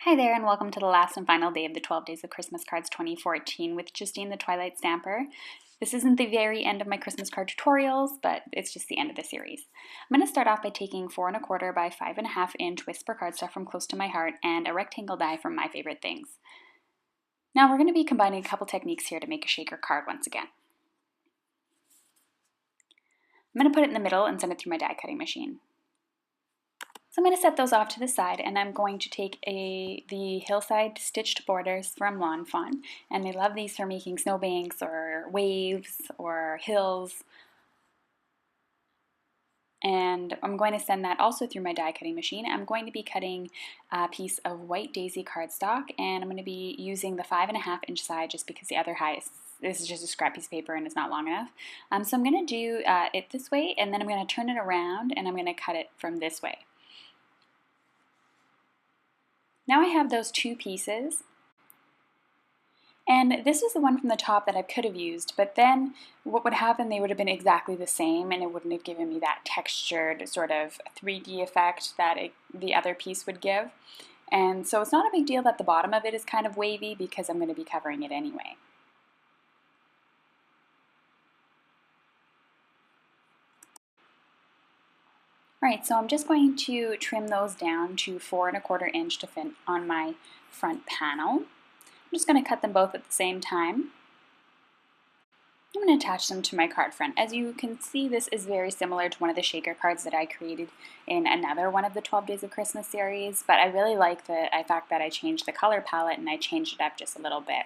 Hi there, and welcome to the last and final day of the 12 Days of Christmas Cards 2014 with Justine the Twilight Stamper. This isn't the very end of my Christmas card tutorials, but it's just the end of the series. I'm going to start off by taking 4 1/4 by 5.5 inch Whisper cardstock from Close to My Heart and a rectangle die from My Favorite Things. Now we're going to be combining a couple techniques here to make a shaker card once again. I'm going to put it in the middle and send it through my die cutting machine. So I'm going to set those off to the side, and I'm going to take the hillside stitched borders from Lawn Fawn, and I love these for making snowbanks or waves or hills. And I'm going to send that also through my die cutting machine. I'm going to be cutting a piece of white daisy cardstock, and I'm going to be using the 5.5 inch side just because the other this is just a scrap piece of paper and it's not long enough. So I'm going to do it this way, and then I'm going to turn it around and I'm going to cut it from this way. Now I have those two pieces, and this is the one from the top that I could have used, but then what would happen, they would have been exactly the same and it wouldn't have given me that textured sort of 3D effect that the other piece would give. And so it's not a big deal that the bottom of it is kind of wavy because I'm going to be covering it anyway. Alright, so I'm just going to trim those down to 4 1/4 inch to fit on my front panel. I'm just going to cut them both at the same time. I'm going to attach them to my card front. As you can see, this is very similar to one of the shaker cards that I created in another one of the 12 Days of Christmas series, but I really like the fact that I changed the color palette and I changed it up just a little bit.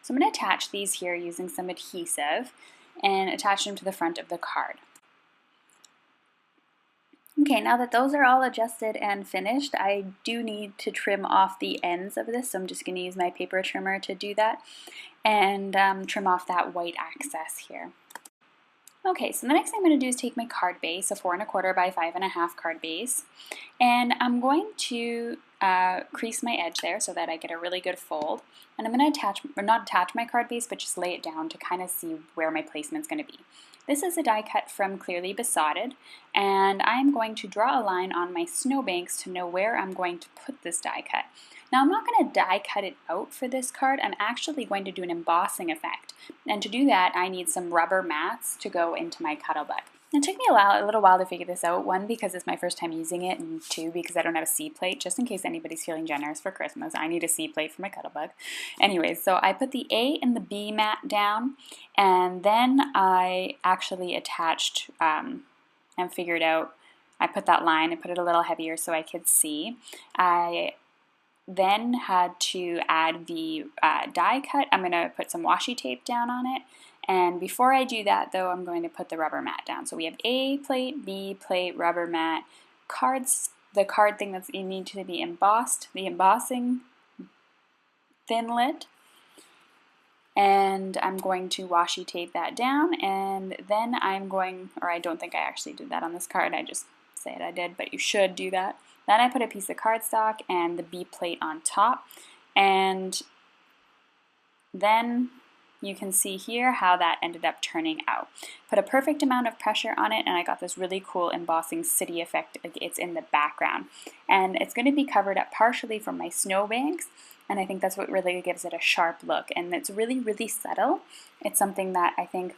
So I'm going to attach these here using some adhesive and attach them to the front of the card. Okay, now that those are all adjusted and finished, I do need to trim off the ends of this, so I'm just going to use my paper trimmer to do that and trim off that white excess here. Okay, so the next thing I'm going to do is take my card base, a 4 1/4 by 5.5 card base, and I'm going to crease my edge there so that I get a really good fold, and I'm going to not attach my card base, but just lay it down to kind of see where my placement's going to be. This is a die cut from Clearly Besotted, and I'm going to draw a line on my snowbanks to know where I'm going to put this die cut. Now I'm not going to die cut it out for this card, I'm actually going to do an embossing effect. And to do that I need some rubber mats to go into my Cuttlebug. It took me a little while to figure this out, one because it's my first time using it, and two because I don't have a C plate, just in case anybody's feeling generous for Christmas. I need a C plate for my Cuttlebug. Anyways, so I put the A and the B mat down, and then I actually attached and figured out, I put that line, I put it a little heavier so I could see. I then had to add the die cut. I'm going to put some washi tape down on it. And before I do that though, I'm going to put the rubber mat down. So we have A plate, B plate, rubber mat, cards, the card thing that you need to be embossed, the embossing thinlit. And I'm going to washi tape that down, and then I'm going, or I don't think I actually did that on this card, I just said I did, but you should do that. Then I put a piece of cardstock and the B plate on top, and then you can see here how that ended up turning out. Put a perfect amount of pressure on it, and I got this really cool embossing city effect. It's in the background, and it's going to be covered up partially from my snowbanks, and I think that's what really gives it a sharp look, and it's really, really subtle. It's something that I think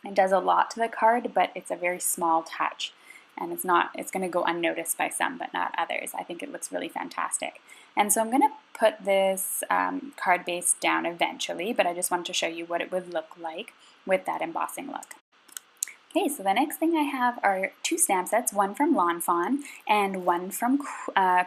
it does a lot to the card, but it's a very small touch. And it's going to go unnoticed by some, but not others. I think it looks really fantastic. And so I'm going to put this card base down eventually, but I just wanted to show you what it would look like with that embossing look. Okay, so the next thing I have are two stamp sets, one from Lawn Fawn and one from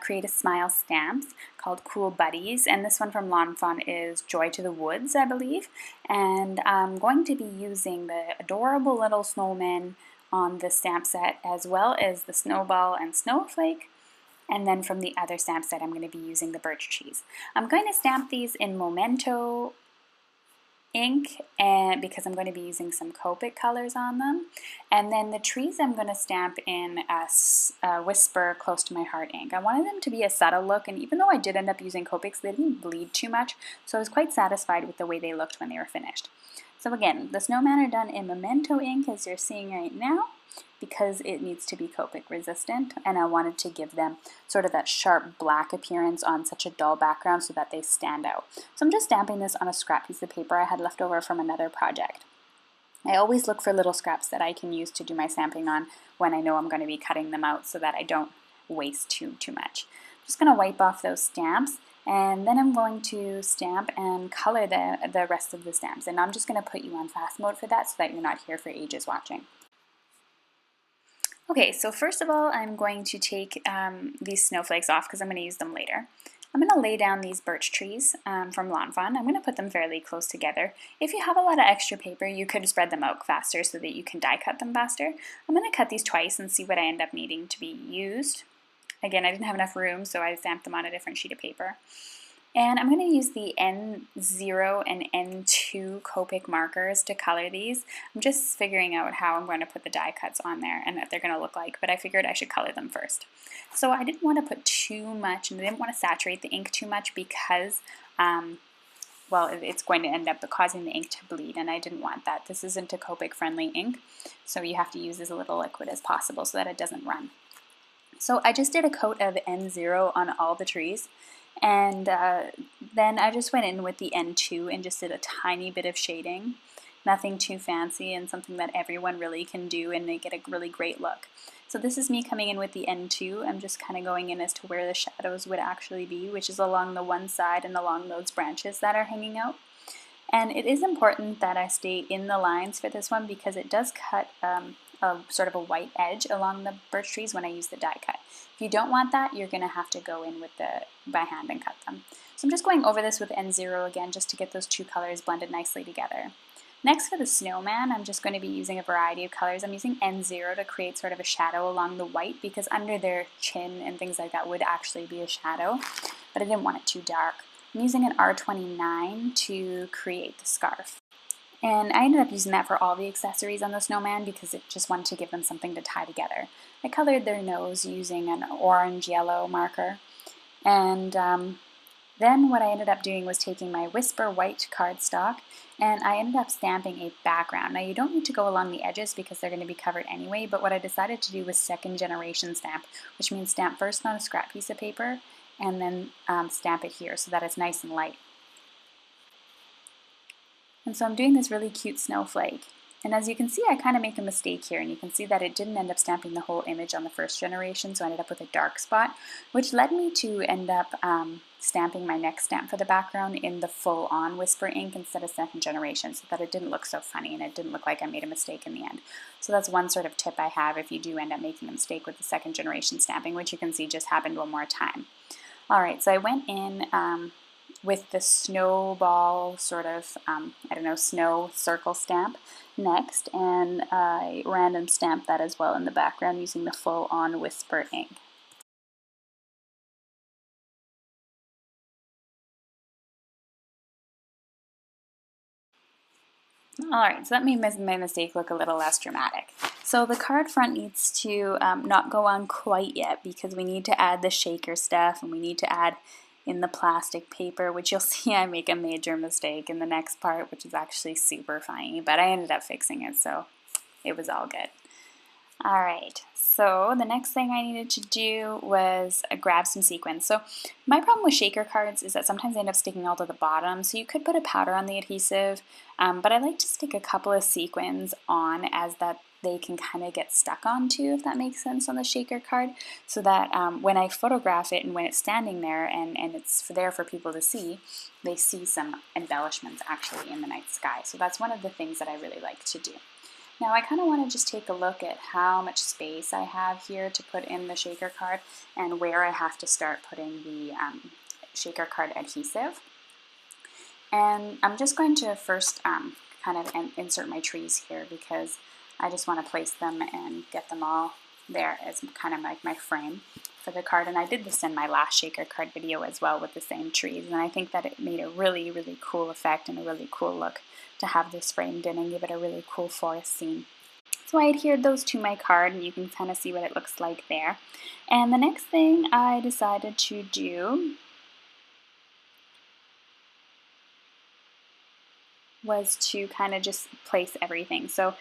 Create a Smile Stamps called Cool Buddies. And this one from Lawn Fawn is Joy to the Woods, I believe. And I'm going to be using the adorable little snowman on the stamp set, as well as the snowball and snowflake, and then from the other stamp set I'm going to be using the Birch Trees. I'm going to stamp these in Memento ink, and because I'm going to be using some Copic colors on them, and then the trees I'm going to stamp in a Whisper Close to My Heart ink. I wanted them to be a subtle look, and even though I did end up using Copics, they didn't bleed too much, so I was quite satisfied with the way they looked when they were finished. So again, the snowman are done in Memento ink as you're seeing right now because it needs to be Copic resistant, and I wanted to give them sort of that sharp black appearance on such a dull background so that they stand out. So I'm just stamping this on a scrap piece of paper I had left over from another project. I always look for little scraps that I can use to do my stamping on when I know I'm going to be cutting them out so that I don't waste too much. I'm just going to wipe off those stamps, and then I'm going to stamp and color the rest of the stamps. And I'm just going to put you on fast mode for that so that you're not here for ages watching. Okay, so first of all, I'm going to take these snowflakes off because I'm going to use them later. I'm going to lay down these birch trees from Lawn Fawn. I'm going to put them fairly close together. If you have a lot of extra paper, you could spread them out faster so that you can die cut them faster. I'm going to cut these twice and see what I end up needing to be used. Again, I didn't have enough room, so I stamped them on a different sheet of paper. And I'm going to use the N0 and N2 Copic markers to color these. I'm just figuring out how I'm going to put the die cuts on there and what they're going to look like, but I figured I should color them first. So I didn't want to put too much, and I didn't want to saturate the ink too much because, well, it's going to end up causing the ink to bleed, and I didn't want that. This isn't a Copic friendly ink, so you have to use as little liquid as possible so that it doesn't run. So I just did a coat of N0 on all the trees. And then I just went in with the N2 and just did a tiny bit of shading. Nothing too fancy, and something that everyone really can do and make it a really great look. So this is me coming in with the N2. I'm just kind of going in as to where the shadows would actually be, which is along the one side and along those branches that are hanging out. And it is important that I stay in the lines for this one because it does cut a sort of a white edge along the birch trees when I use the die cut. If you don't want that, you're going to have to go in with by hand and cut them. So I'm just going over this with N0 again just to get those two colors blended nicely together. Next for the snowman, I'm just going to be using a variety of colors. I'm using N0 to create sort of a shadow along the white because under their chin and things like that would actually be a shadow, but I didn't want it too dark. I'm using an R29 to create the scarf. And I ended up using that for all the accessories on the snowman because it just wanted to give them something to tie together. I colored their nose using an orange-yellow marker. And then what I ended up doing was taking my Whisper white cardstock and I ended up stamping a background. Now you don't need to go along the edges because they're going to be covered anyway, but what I decided to do was second generation stamp, which means stamp first on a scrap piece of paper and then stamp it here so that it's nice and light. And so I'm doing this really cute snowflake. And as you can see, I kind of make a mistake here, and you can see that it didn't end up stamping the whole image on the first generation, so I ended up with a dark spot, which led me to end up stamping my next stamp for the background in the full-on Whisper ink instead of second generation, so that it didn't look so funny and it didn't look like I made a mistake in the end. So that's one sort of tip I have if you do end up making a mistake with the second generation stamping, which you can see just happened one more time. Alright, so I went in with the snowball sort of, I don't know, snow circle stamp next, and I random stamped that as well in the background using the full-on Whisper ink. Alright, so that made my mistake look a little less dramatic. So the card front needs to not go on quite yet because we need to add the shaker stuff and we need to add in the plastic paper, which you'll see I make a major mistake in the next part, which is actually super funny, but I ended up fixing it, so it was all good. Alright, so the next thing I needed to do was grab some sequins. So my problem with shaker cards is that sometimes they end up sticking all to the bottom, so you could put a powder on the adhesive, but I like to stick a couple of sequins on as that they can kind of get stuck onto, if that makes sense, on the shaker card, so that when I photograph it and when it's standing there and it's there for people to see, they see some embellishments actually in the night sky. So that's one of the things that I really like to do. Now I kind of want to just take a look at how much space I have here to put in the shaker card and where I have to start putting the shaker card adhesive. And I'm just going to first kind of insert my trees here because I just want to place them and get them all there as kind of like my frame for the card. And I did this in my last shaker card video as well with the same trees, and I think that it made a really, really cool effect and a really cool look to have this framed in and give it a really cool forest scene. So I adhered those to my card, and you can kind of see what it looks like there. And the next thing I decided to do was to kind of just place everything. So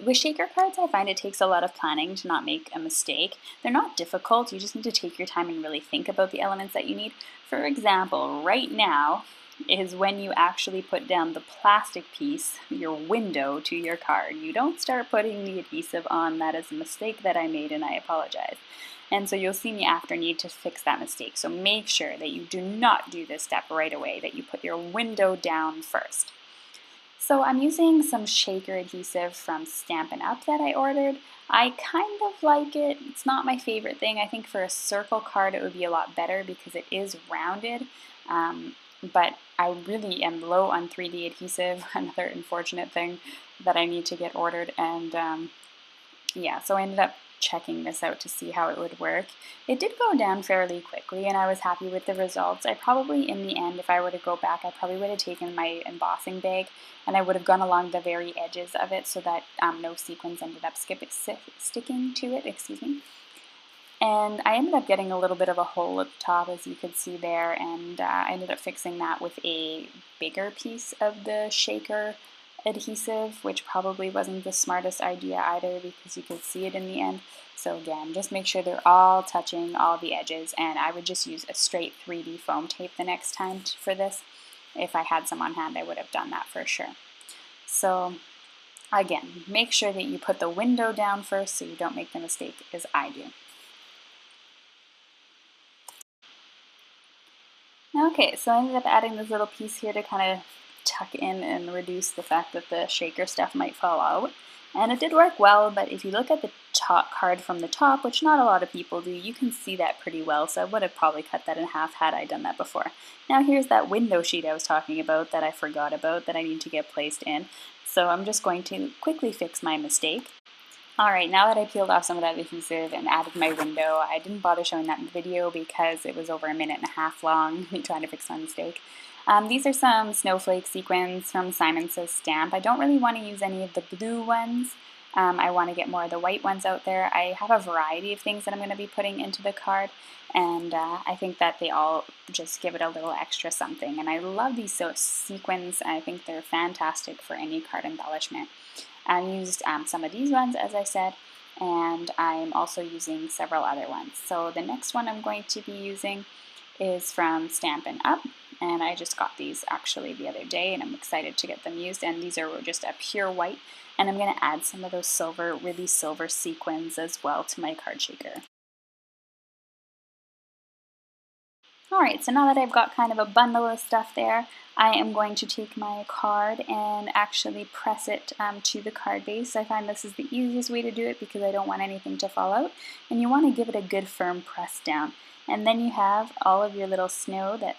with shaker cards, I find it takes a lot of planning to not make a mistake. They're not difficult, you just need to take your time and really think about the elements that you need. For example, right now is when you actually put down the plastic piece, your window, to your card. You don't start putting the adhesive on. That is a mistake that I made and I apologize. And so you'll see me after need to fix that mistake. So make sure that you do not do this step right away, that you put your window down first. So I'm using some shaker adhesive from Stampin' Up! That I ordered. I kind of like it. It's not my favorite thing. I think for a circle card it would be a lot better because it is rounded. But I really am low on 3D adhesive, another unfortunate thing that I need to get ordered. And yeah, so I ended up checking this out to see how it would work. It did go down fairly quickly and I was happy with the results. I probably, in the end, if I were to go back, I probably would have taken my embossing bag and I would have gone along the very edges of it so that no sequins ended up sticking to it, excuse me. And I ended up getting a little bit of a hole at the top, as you could see there, and I ended up fixing that with a bigger piece of the shaker adhesive, which probably wasn't the smartest idea either because you could see it in the end. So again, just make sure they're all touching all the edges, and I would just use a straight 3D foam tape the next time for this. If I had some on hand, I would have done that for sure. So again, make sure that you put the window down first so you don't make the mistake as I do. Okay, so I ended up adding this little piece here to kind of tuck in and reduce the fact that the shaker stuff might fall out. And it did work well, but if you look at the top card from the top, which not a lot of people do, you can see that pretty well, so I would have probably cut that in half had I done that before. Now here's that window sheet I was talking about that I forgot about that I need to get placed in. So I'm just going to quickly fix my mistake. Alright, now that I peeled off some of that adhesive and added my window, I didn't bother showing that in the video because it was over a minute and a half long, me trying to fix my mistake. These are some snowflake sequins from Simon Says Stamp. I don't really want to use any of the blue ones. I want to get more of the white ones out there. I have a variety of things that I'm going to be putting into the card, and I think that they all just give it a little extra something. And I love these sequins. I think they're fantastic for any card embellishment. I used some of these ones, as I said, and I'm also using several other ones. So the next one I'm going to be using is from Stampin' Up! And I just got these actually the other day, and I'm excited to get them used. And these are just a pure white, and I'm going to add some of those silver, really silver sequins as well to my card shaker. Alright, so now that I've got kind of a bundle of stuff there, I am going to take my card and actually press it to the card base. I find this is the easiest way to do it because I don't want anything to fall out, and you want to give it a good firm press down. And then you have all of your little snow that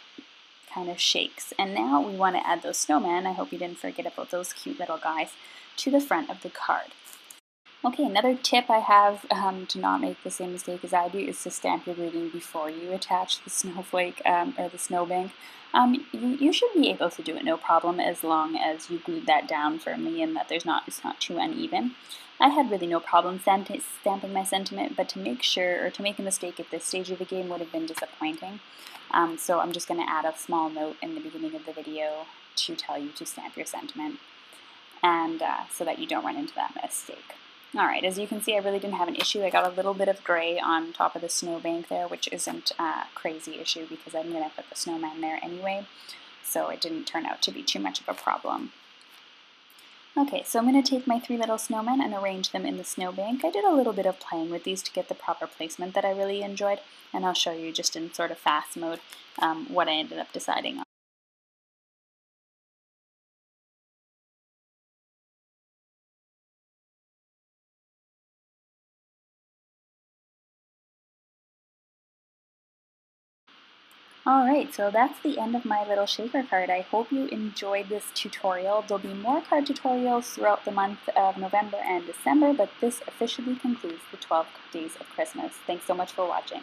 kind of shakes. And now we want to add those snowmen, I hope you didn't forget about those cute little guys, to the front of the card. Okay, another tip I have to not make the same mistake as I do is to stamp your greeting before you attach the snowflake or the snowbank. You should be able to do it no problem as long as you glued that down firmly and that it's not too uneven. I had really no problem stamping my sentiment, but to make sure, or to make a mistake at this stage of the game would have been disappointing. So I'm just going to add a small note in the beginning of the video to tell you to stamp your sentiment, and so that you don't run into that mistake. Alright, as you can see, I really didn't have an issue. I got a little bit of gray on top of the snowbank there, which isn't a crazy issue because I'm going to put the snowman there anyway, so it didn't turn out to be too much of a problem. Okay, so I'm going to take my three little snowmen and arrange them in the snowbank. I did a little bit of playing with these to get the proper placement that I really enjoyed, and I'll show you just in sort of fast mode what I ended up deciding on. Alright, so that's the end of my little shaker card. I hope you enjoyed this tutorial. There'll be more card tutorials throughout the month of November and December, but this officially concludes the 12 days of Christmas. Thanks so much for watching.